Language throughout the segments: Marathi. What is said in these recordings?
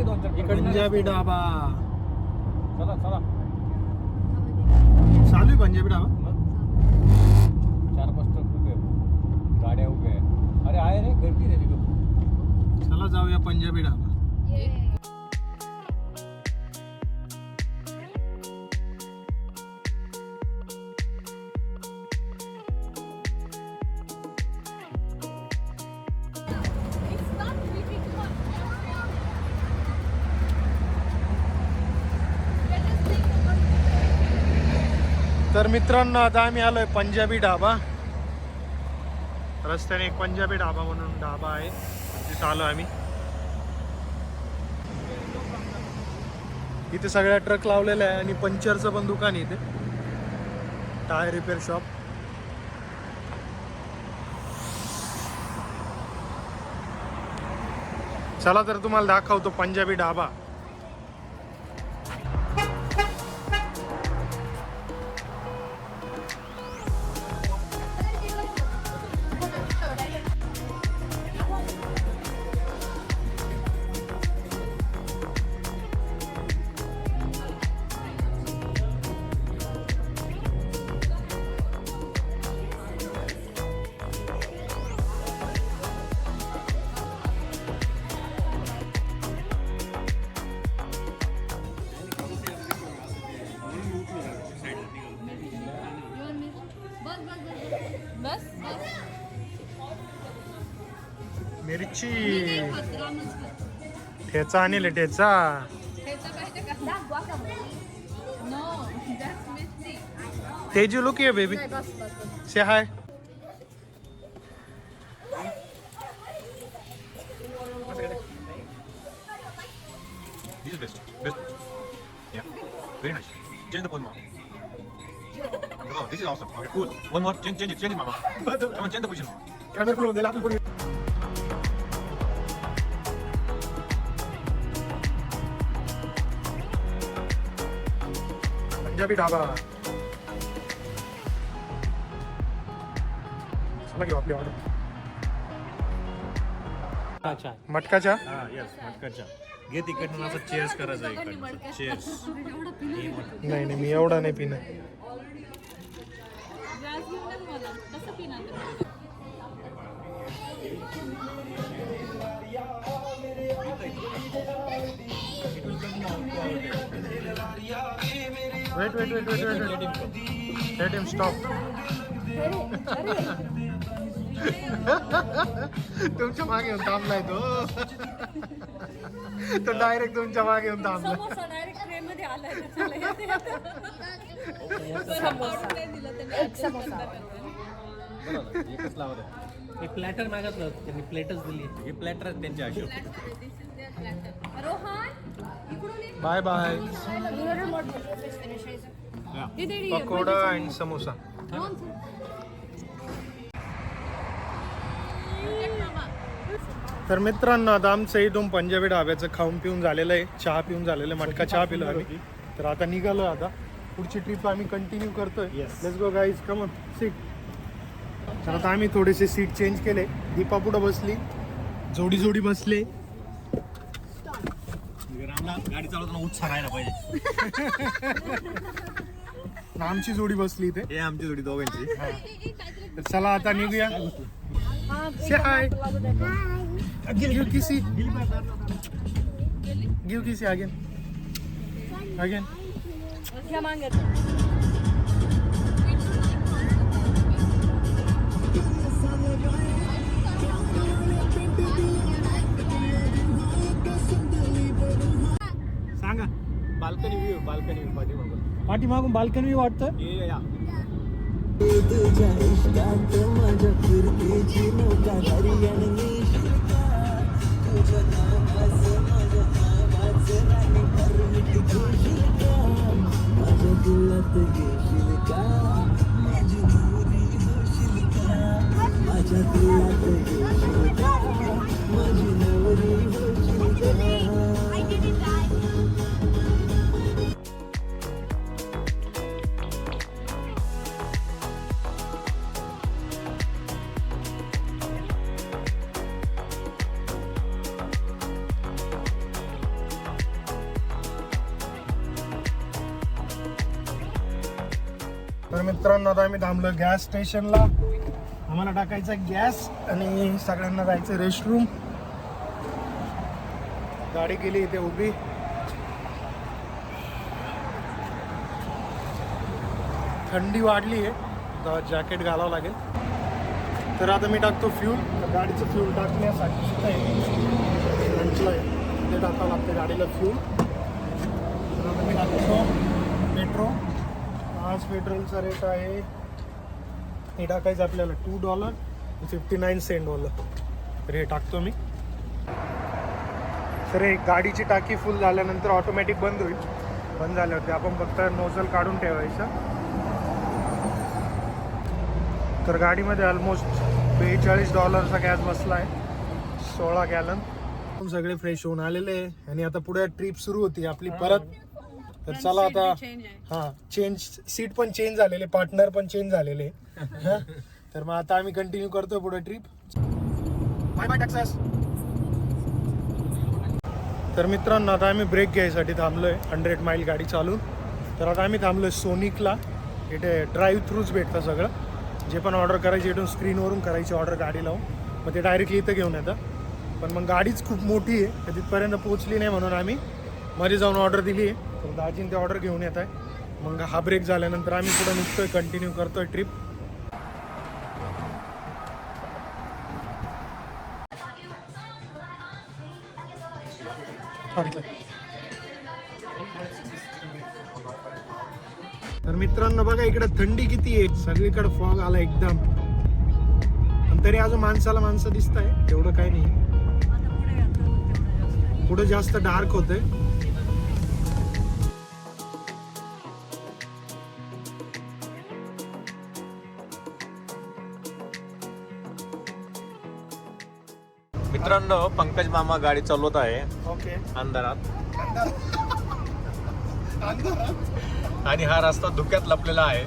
पंजाबी ढाबा चला चला चालू आहे पंजाबी ढाबा. 4-5 ट्रक उभे आहेत. गाड्या उभ्या आहेत. अरे आहे रे गर्दी रे तिकडं. चला जाऊया पंजाबी ढाबा. तर मित्रांनो आता आम्ही आलोय पंजाबी ढाबा. रस्त्याने एक पंजाबी ढाबा म्हणून ढाबा आहे तिथे आलो आम्ही. इथे सगळ्या ट्रक लावलेल्या आहे आणि पंक्चरचं पण दुकान आहे इथे, टायर रिपेअर शॉप. चला तर तुम्हाला दाखवतो पंजाबी ढाबा. बस मिरची ठेचा आणले ठेचा. तेजू लुक ये baby say high. This is best. Best. Yeah. Very nice. Change the pose, mama. Oh, this is awesome. Okay, cool. One more. Change it, mama. Come on, change the position, mama. Punjabi dhaba. चला घेऊ आपली ऑर्डर. अच्छा. मटका चहा. हा यस मटकाच्या. घे तिकडनं असं चेअर्स करायचं आहे इकडनं. चेअर्स. नाही नाही मी एवढा नाही पिणार. कसं पिणार Let him stop. तुमच्या मागे येऊन थांबलाय तो डायरेक्ट तुमच्या मागे येऊन थांबलाय. समोसा डायरेक्ट ट्रेन मध्ये आलाय एकच लावत एक प्लॅटर मागितलं त्यांनी प्लेटच दिली. हे प्लॅटर त्यांच्या Ashok. Bye bye. Pakoda and samosa. तर मित्रांनो आता आमचं इथून पंजाबी ढाब्याचं खाऊन पिऊन झालेलं आहे, चहा पिऊन झालेलं आहे, मटका चहा पिलो आम्ही. तर आता निघालो. आता पुढची ट्रिप आम्ही कंटिन्यू करतोय. Let's go guys, come on seat. तर आता आम्ही थोडेसे सीट चेंज केले. दीपा पुढं बसली, जोडी जोडी बसले. रामला गाडी चालवताना उत्साह राहायला पाहिजे. आमची जोडी बसली इथे. हे आमची जोडी दोघांची. तर चला आता निघूया. से हाय. गिव किसी. गिव किसी अगेन. अगेन. सांगा. बाल्कनी व्ह्यू पाठीमागून. पाठीमागून बाल्कनी वाटतं. या तुझ्या इष्टात माझ्या फिरतीची नौका हरियाणवी तुझ्या नावाचं माझ्या नावाचं राणी परमिट घेशील का माझ्या दिलात घेशील का माझी नवरी होशील का माझ्या दिलात घेशील का माझी नवरी होशील का. तर मित्रांनो आता आम्ही थांबलो गॅस स्टेशनला. आम्हाला टाकायचा गॅस आणि सगळ्यांना जायचं रेस्टरूम. गाडी गेली इथे उभी. थंडी वाढली आहे, जॅकेट घालावं लागेल. तर आता मी टाकतो फ्यूल. तर गाडीचं फ्यूल टाकण्यासाठी सुद्धा फ्रंटला आहे, ते टाकावं लागतं गाडीला फ्यूल. तर आता मी टाकतो पेट्रोल. आज पेट्रोलचा रेट आहे, हे टाकायचं आपल्याला $2.59 तर हे टाकतो मी. तर हे गाडीची टाकी फुल झाल्यानंतर ऑटोमॅटिक बंद होईल. बंद झाल्यावरती आपण फक्त नोझल काढून ठेवायचं. तर गाडीमध्ये ऑलमोस्ट $42चा गॅस बसला आहे, 16 गॅलन. सगळे फ्रेश होऊन आलेले आहे आणि आता पुढे ट्रिप सुरू होती आपली परत. तर चला आता हां, चेंज सीट पण चेंज झालेले, पार्टनर पण चेंज झालेले. तर मग आता आम्ही कंटिन्यू करतोय पुढे ट्रिप. Bye bye Texas. तर मित्रांनो आता आम्ही ब्रेक घ्यायसाठी थांबलोय 100 माईल गाडी चालून. तर आता आम्ही थांबलोय सोनिकला. इथे ड्राईव्ह थ्रूच भेटतं सगळं. जे पण ऑर्डर करायची इथून स्क्रीनवरून करायची ऑर्डर गाडी लावून, मग ते डायरेक्टली इथं घेऊन येतं. पण मग गाडीच खूप मोठी आहे, तर तिथपर्यंत पोहोचली नाही म्हणून आम्ही मध्ये जाऊन ऑर्डर दिली आहे. तर दाजीने ते ऑर्डर घेऊन येत आहे. मग हा ब्रेक झाल्यानंतर आम्ही पुढे निघतोय, कंटिन्यू करतोय ट्रिप. तर मित्रांनो बघा इकडे थंडी किती आहे, सगळीकडे फॉग आला एकदम. पण तरी अजून माणसं दिसत आहे, तेवढं काही नाही. पुढे जास्त डार्क होतंय. मित्रांनो पंकज मामा गाडी चालवत आहे ओके अंधारात, आणि हा रस्ता धुक्यात लपलेला आहे.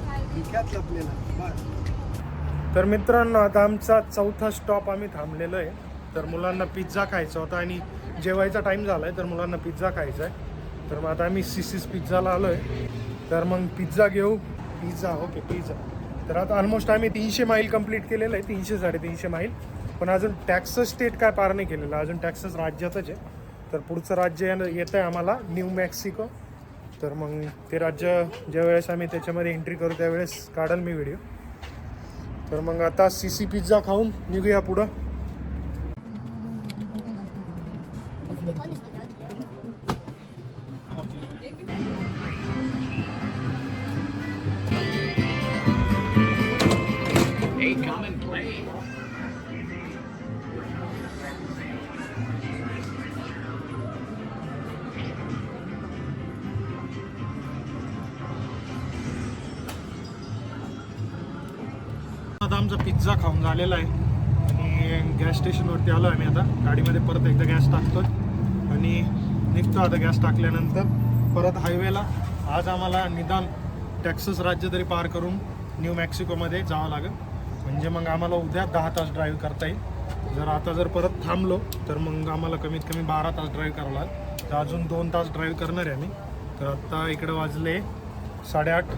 तर मित्रांनो आता आमचा चौथा स्टॉप आम्ही थांबलेलो आहे. तर मुलांना पिझ्झा खायचा होता आणि जेवायचा टाईम झाला आहे, तर मुलांना पिझ्झा खायचा आहे. तर मग आता आम्ही सीसीस पिझ्झाला आलो आहे. तर मग पिझ्झा घेऊ. Okay pizza. तर आता ऑलमोस्ट आम्ही 300 माईल कंप्लीट केलेलं आहे, 300-350 माईल. पण अजून टॅक्सस स्टेट काय पार नाही केलेलं, अजून टॅक्सस राज्यातच आहे. तर पुढचं राज्य येतं आहे आम्हाला न्यू मॅक्सिको. तर मग ते राज्य ज्यावेळेस आम्ही त्याच्यामध्ये एंट्री करू त्यावेळेस काढेल मी व्हिडिओ. तर मग आता सीसी पिझ्झा खाऊन निघूया पुढं. आता आमचा पिझ्झा खाऊन झालेला आहे आणि गॅस स्टेशनवरती आलो आम्ही. आता गाडीमध्ये परत एकदा गॅस टाकतोय आणि निघतो. आता गॅस टाकल्यानंतर परत हायवेला. आज आम्हाला निदान टेक्सास राज्य तरी पार करून न्यू मॅक्सिकोमध्ये जावं लागेल, म्हणजे मग आम्हाला उद्या 10 तास ड्राईव्ह करता येईल. जर परत थांबलो तर मग आम्हाला कमीत कमी 12 तास ड्राईव्ह करावं लागेल. तर अजून 2 तास ड्राईव्ह करणार आहे आम्ही. तर आत्ता इकडे वाजले 8:30.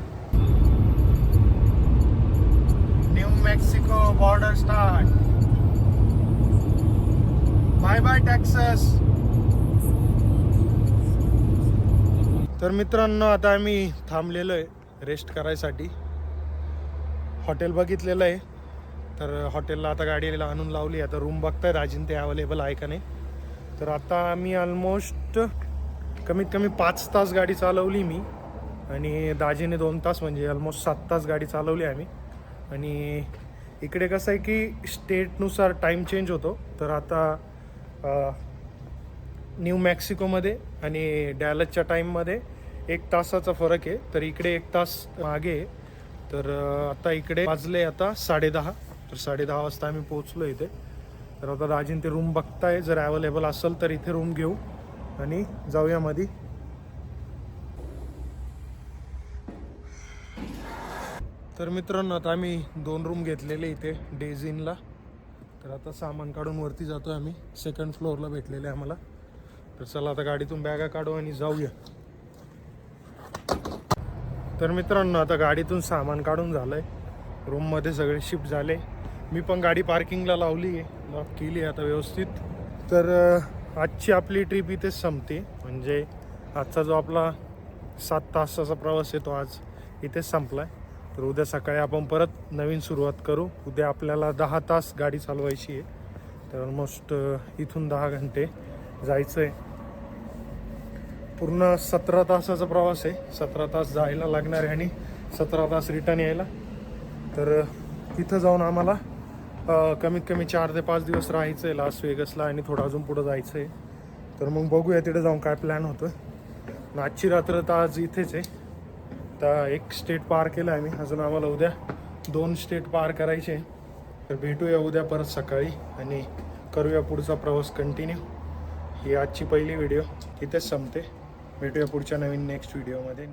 New Mexico border start. Bye bye Texas. तर मित्रांनो आता आम्ही थांबलेलो आहे रेस्ट करायसाठी. हॉटेल बघितलेलं आहे, तर हॉटेलला आता गाडीला आणून लावली. आता रूम बघताय राजीन ते अवेलेबल आहे का नाही. तर आता आम्ही ऑलमोस्ट कमीत कमी 5 तास गाडी चालवली मी आणि दाजीने 2 तास, म्हणजे ऑलमोस्ट 7 तास गाडी चालवली आम्ही. आणि इकडे कसं आहे की स्टेटनुसार टाईम चेंज होतो. तर आता न्यू मॅक्सिकोमध्ये आणि डॅलसच्या टाईममध्ये 1 तासाचा फरक आहे. तर इकडे 1 तास मागे आहे. तर आता इकडे वाजले आता 10:30. तर 10:30 वाजता आम्ही पोहोचलो इथे. तर आता दाजीन ते रूम बघताय, जर अवेलेबल असेल तर इथे रूम घेऊ आणि जाऊया मध्ये. तर मित्रांनो आता आम्ही 2 रूम घेतलेले इथे डेज इनला. तर आता सामान काढून वरती जातो आम्ही. 2nd फ्लोअरला भेटलेले आम्हाला. तर चला आता गाडीतून बॅगा काढू आणि जाऊया. तर मित्रांनो आता गाडीतून सामान काढून झालंय, रूममध्ये सगळे शिफ्ट झाले. मी पण गाडी पार्किंगला लावली आहे, लॉक केली आहे आता व्यवस्थित. तर आजची आपली ट्रिप इथेच संपते. म्हणजे आजचा जो आपला 7 तासाचा प्रवास आहे तो आज इथेच संपला आहे. तर उद्या सकाळी आपण परत नवीन सुरुवात करू. उद्या आपल्याला 10 तास गाडी चालवायची आहे. तर ऑलमोस्ट इथून 10 घंटे जायचं आहे. पूर्ण 17 तासाचा प्रवास आहे. 17 तास जायला लागणार आहे आणि 17 तास रिटर्न यायला. तर तिथं जाऊन आम्हाला कमीत कमी 4 ते 5 दिवस राहायचं आहे लास वेगसला आणि थोडं अजून पुढं जायचं आहे. तर मग बघूया तिथे जाऊन काय प्लॅन होतं. आजची रात्र तर आज इथेच आहे. तर एक स्टेट पार केलं आहे आम्ही, अजून आम्हाला उद्या 2 स्टेट पार करायचे. तर भेटूया उद्या परत सकाळी आणि करूया पुढचा प्रवास कंटिन्यू. ही आजची पहिली व्हिडिओ इथेच संपते. भेटूया पुढच्या नवीन नेक्स्ट व्हिडिओमध्ये.